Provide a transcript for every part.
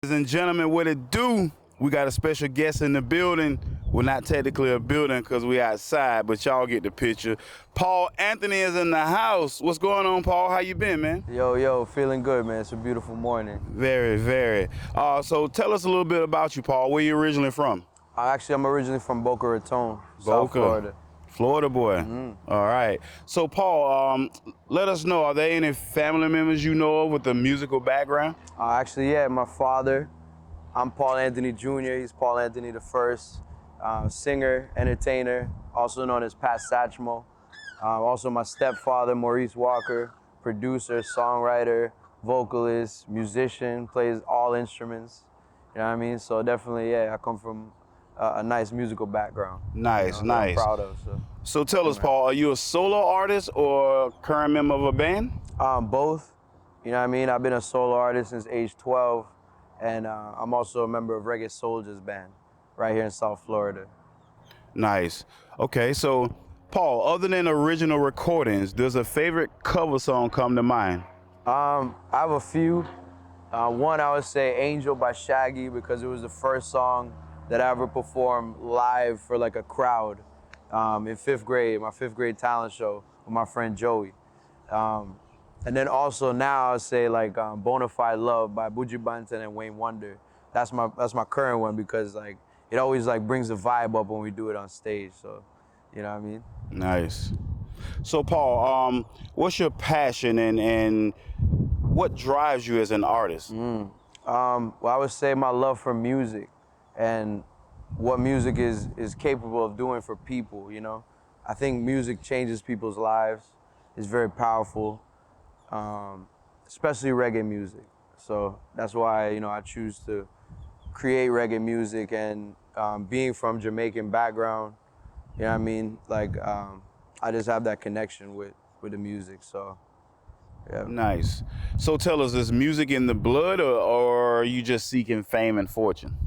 Ladies and gentlemen, what it do? We got a special guest in the building. Well, not technically a building because we outside, but y'all get the picture. Paul Anthony is in the house. What's going on, Paul? How you been, man? Yo, feeling good, man. It's a beautiful morning. Very, very. So tell us a little bit about you, Paul. Where you originally from? I'm originally from Boca Raton, South Boca. Florida. Florida boy. All right. So, Paul, let us know, are there any family members you know of with a musical background? My father, I'm Paul Anthony Jr., he's Paul Anthony the First, singer, entertainer, also known as Pat Satchmo. Also my stepfather, Maurice Walker, producer, songwriter, vocalist, musician, plays all instruments. You know what I mean? So definitely, I come from a nice musical background. Nice, that nice. I'm proud of. So tell us, Paul, are you a solo artist or current member of a band? Both. You know what I mean? I've been a solo artist since age 12, and I'm also a member of Reggae Soldiers band right here in South Florida. Nice. Okay, so Paul, other than original recordings, does a favorite cover song come to mind? I have a few. One, I would say Angel by Shaggy, because it was the first song that I ever performed live for like a crowd in fifth grade, my fifth grade talent show with my friend Joey. And then also now I would say like Bonafide Love by Buju Banton and Wayne Wonder. That's my current one, because like it always like brings the vibe up when we do it on stage. So, you know what I mean? Nice. So Paul, what's your passion and what drives you as an artist? Well, I would say my love for music and what music is capable of doing for people, you know? I think music changes people's lives. It's very powerful, especially reggae music. So that's why, you know, I choose to create reggae music, and being from Jamaican background, you know what I mean? Like, I just have that connection with the music, so. Yeah. Nice. So tell us, is music in the blood, or are you just seeking fame and fortune?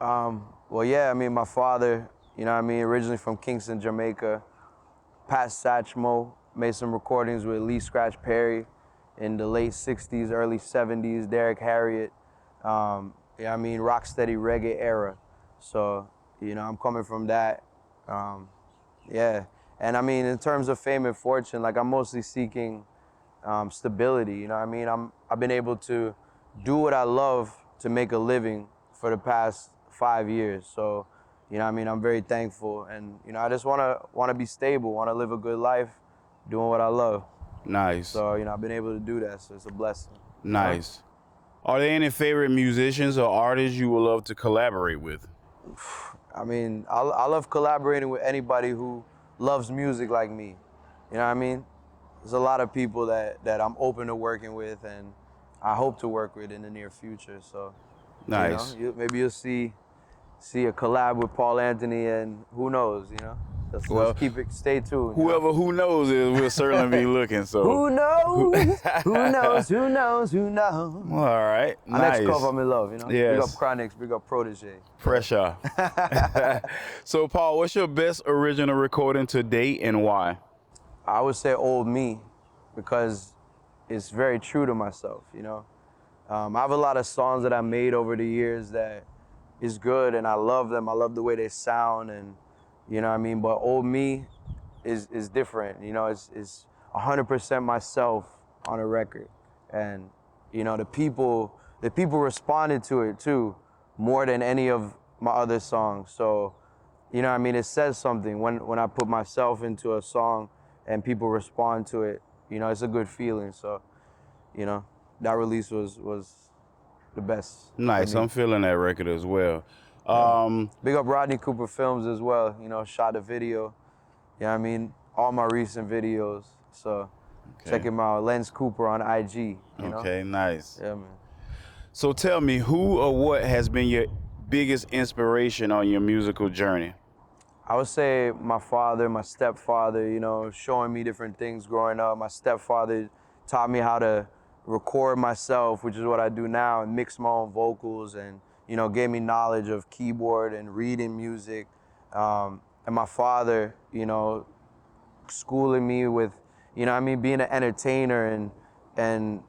Well, yeah, I mean, my father, you know what I mean, originally from Kingston, Jamaica. Pat Satchmo made some recordings with Lee Scratch Perry in the late 60s, early 70s, Derek Harriott. I mean, rocksteady reggae era. So, you know, I'm coming from that. And I mean, in terms of fame and fortune, like I'm mostly seeking stability, you know what I mean? I've been able to do what I love to make a living for the past 5 years. So, you know what I mean? I'm very thankful, and you know, I just wanna be stable, wanna live a good life, doing what I love. Nice. So, you know, I've been able to do that, so it's a blessing. Nice. Are there any favorite musicians or artists you would love to collaborate with? I mean, I love collaborating with anybody who loves music like me. You know what I mean? There's a lot of people that I'm open to working with, and I hope to work with in the near future. So, Nice. you know, maybe you'll see a collab with Paul Anthony, and who knows, you know? Let's keep it, stay tuned. Whoever who knows is, we'll certainly be looking. So who knows? Who knows? Who knows? Who knows? All right. Our Nice. next cover, I'm in love, you know? Yes. Big up Chronix, big up Protege. Pressure. So Paul, what's your best original recording to date and why? I would say Old Me, because it's very true to myself, you know? I have a lot of songs that I made over the years that is good, and I love them. I love the way they sound, and you know what I mean? But Old Me is different, you know? It's 100% myself on a record. And, you know, the people responded to it too, more than any of my other songs. So, you know what I mean? It says something when I put myself into a song and people respond to it. You know, it's a good feeling. So, you know, that release was the best. Nice. I'm feeling that record as well. Big up Rodney Cooper Films as well. You know, shot a video. You know what I mean? All my recent videos. So check him out. Lens Cooper on IG. You know? Okay, nice. Yeah, man. So tell me, who or what has been your biggest inspiration on your musical journey? I would say my father, my stepfather, you know, showing me different things growing up. My stepfather taught me how to record myself, which is what I do now, and mix my own vocals, and, you know, gave me knowledge of keyboard and reading music. And my father, you know, schooling me with, you know what I mean, being an entertainer and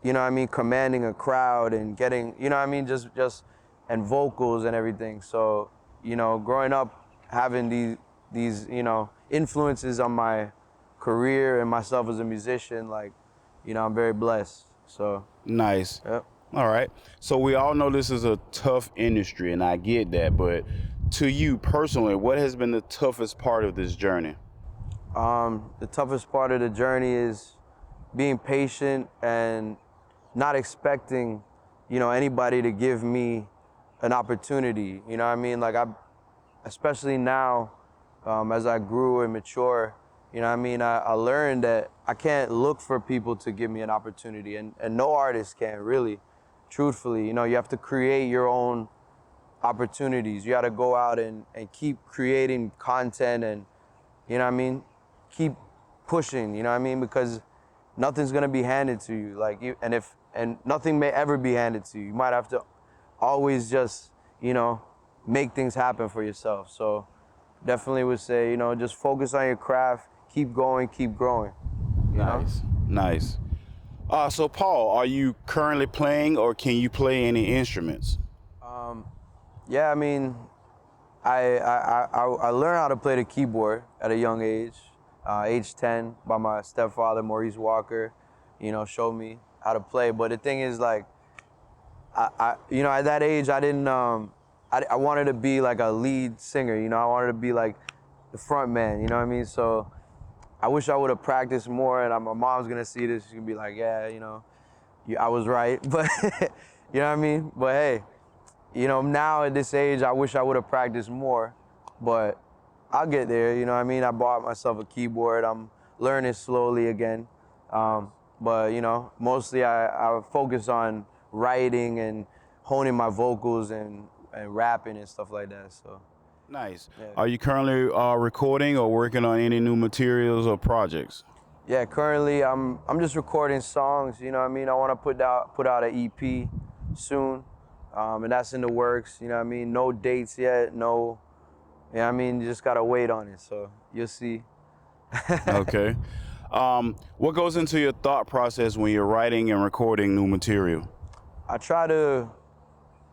you know what I mean, commanding a crowd and getting, you know what I mean, just and vocals and everything. So, you know, growing up having these you know, influences on my career and myself as a musician, like, you know, I'm very blessed. So, Nice. yep. All right. So we all know this is a tough industry, and I get that. But to you personally, what has been the toughest part of this journey? The toughest part of the journey is being patient and not expecting, you know, anybody to give me an opportunity. You know what I mean? Like especially now, as I grew and mature, you know what I mean? I learned that I can't look for people to give me an opportunity, and no artist can really, truthfully. You know, you have to create your own opportunities. You got to go out and keep creating content and, you know what I mean, keep pushing, you know what I mean? Because nothing's gonna be handed to you. Like and nothing may ever be handed to you. You might have to always just, you know, make things happen for yourself. So definitely would say, you know, just focus on your craft, keep going, keep growing. You know? Nice. So Paul, are you currently playing, or can you play any instruments? Yeah, I mean, I learned how to play the keyboard at a young age, age 10, by my stepfather, Maurice Walker, you know, showed me how to play. But the thing is, like, you know, at that age, I didn't, I wanted to be like a lead singer, you know, I wanted to be like the front man, you know what I mean? So I wish I would have practiced more, and my mom's gonna see this, she's gonna be like, yeah, you know, I was right, but, you know what I mean? But hey, you know, now at this age, I wish I would have practiced more, but I'll get there, you know what I mean? I bought myself a keyboard. I'm learning slowly again. But, you know, mostly I focus on writing and honing my vocals and rapping and stuff like that, so. Nice. Yeah. Are you currently recording or working on any new materials or projects? Yeah, currently I'm just recording songs, you know what I mean? I want to put out an EP soon. And that's in the works, you know what I mean? No dates yet, no, you know what I mean? You just gotta wait on it, so you'll see. Okay. What goes into your thought process when you're writing and recording new material? I try to,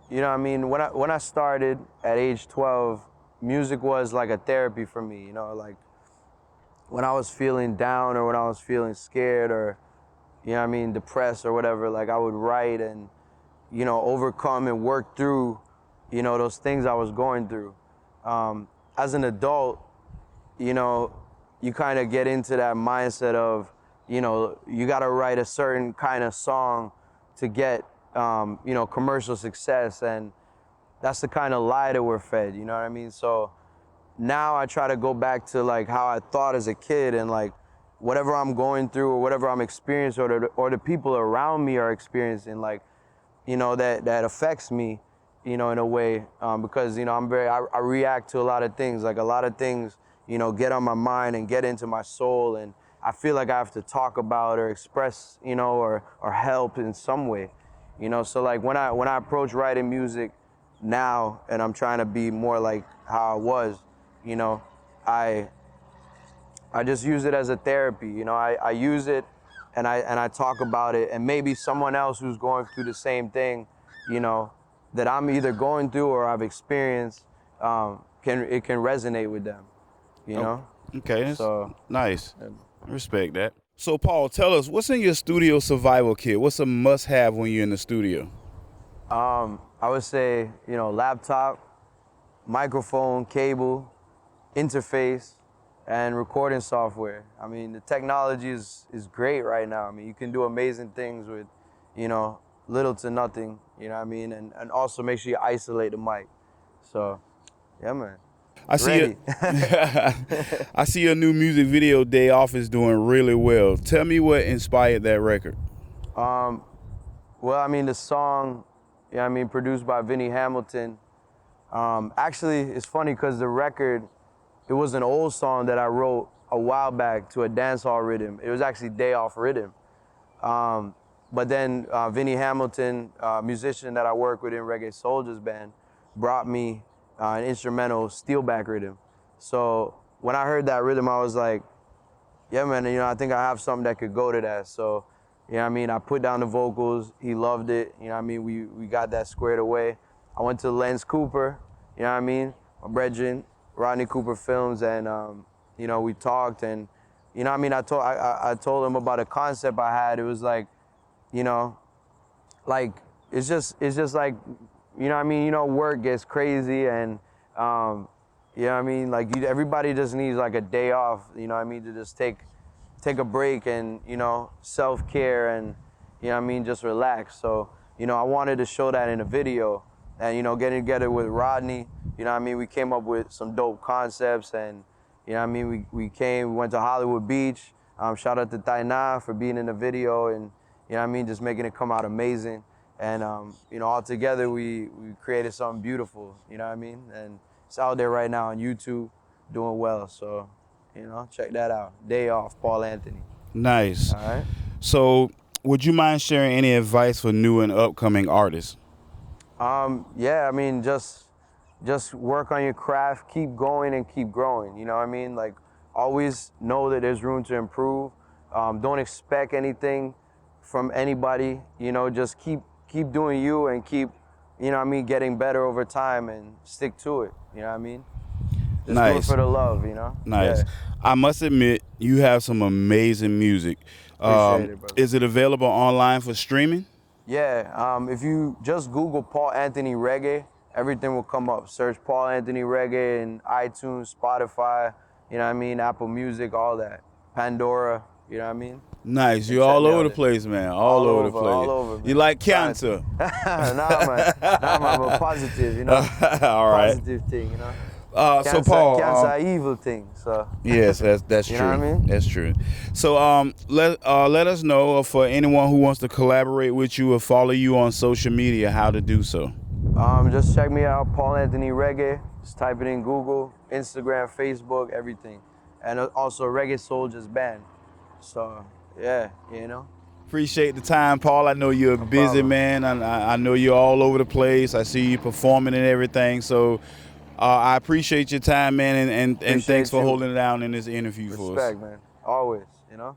you know what I mean? When I started at age 12, music was like a therapy for me, you know, like when I was feeling down or when I was feeling scared or, you know what I mean, depressed or whatever, like I would write and, you know, overcome and work through, you know, those things I was going through. As an adult, you know, you kind of get into that mindset of, you know, you got to write a certain kind of song to get, you know, commercial success. And that's the kind of lie that we're fed, you know what I mean? So now I try to go back to like how I thought as a kid, and like whatever I'm going through or whatever I'm experiencing or the people around me are experiencing, like, you know, that affects me, you know, in a way, because, you know, I react to a lot of things, like a lot of things, you know, get on my mind and get into my soul, and I feel like I have to talk about or express, you know, or help in some way, you know. So like when I approach writing music now, and I'm trying to be more like how I was, you know, I just use it as a therapy, you know. I use it and I talk about it, and maybe someone else who's going through the same thing, you know, that I'm either going through or I've experienced, can resonate with them, you know. Okay, that's So nice. I respect that. So Paul, tell us, what's in your studio survival kit? What's a must-have when you're in the studio? I would say, you know, laptop, microphone, cable, interface, and recording software. I mean, the technology is great right now. I mean, you can do amazing things with, you know, little to nothing, you know what I mean? And also make sure you isolate the mic. So, yeah, man. I see Ready. I see your new music video, Day Off, is doing really well. Tell me what inspired that record. Well, I mean, the song, you know what I mean, produced by Vinnie Hamilton. Actually, it's funny because the record, it was an old song that I wrote a while back to a dancehall rhythm. It was actually Day Off rhythm. But then Vinnie Hamilton, a musician that I work with in Reggae Soldiers band, brought me an instrumental steelback rhythm. So when I heard that rhythm, I was like, yeah, man, you know, I think I have something that could go to that. So You know what I mean? I put down the vocals. He loved it. You know what I mean? We got that squared away. I went to Lens Cooper. You know what I mean? My brethren, Rodney Cooper Films, and you know, we talked, and you know what I mean? I told him about a concept I had. It was like, you know, like it's just like, you know what I mean? You know, work gets crazy, and you know what I mean? Like everybody just needs like a day off. You know what I mean? To just take a break and, you know, self-care and, you know what I mean, just relax. So, you know, I wanted to show that in a video, and, you know, getting together with Rodney, you know what I mean, we came up with some dope concepts, and, you know what I mean, we went to Hollywood Beach. Shout out to Taina for being in the video, and, you know what I mean, just making it come out amazing. And, you know, all together we created something beautiful, you know what I mean? And it's out there right now on YouTube, doing well, so. You know, check that out. Day Off, Paul Anthony. Nice. All right. So, would you mind sharing any advice for new and upcoming artists? Yeah, I mean, just work on your craft, keep going and keep growing. You know what I mean? Like, always know that there's room to improve. Don't expect anything from anybody. You know, just keep doing you and keep, you know what I mean, getting better over time and stick to it. You know what I mean? Just do it Nice. for the love, you know? Nice. Yeah. I must admit, you have some amazing music. Appreciate it, brother. Is it available online for streaming? Yeah, if you just Google Paul Anthony Reggae, everything will come up. Search Paul Anthony Reggae in iTunes, Spotify, you know what I mean, Apple Music, all that. Pandora, you know what I mean? Nice. You're check all me over out the there. place, man. All over the place. All over, man. You like cancer? Nah, man. Nah, man, but positive, you know? All right. Positive thing, you know? So Paul, Cancer an evil thing, so. yes, that's You true. know what I mean? That's true. So let us know for anyone who wants to collaborate with you or follow you on social media how to do so. Just check me out, Paul Anthony Reggae. Just type it in Google, Instagram, Facebook, everything. And also Reggae Soldiers Band. So, yeah, you know. Appreciate the time, Paul. I know you're a busy problem. man. I know you're all over the place. I see you performing and everything. So I appreciate your time, man, and thanks for you. holding it down in this interview for us. Respect, man. Always, you know.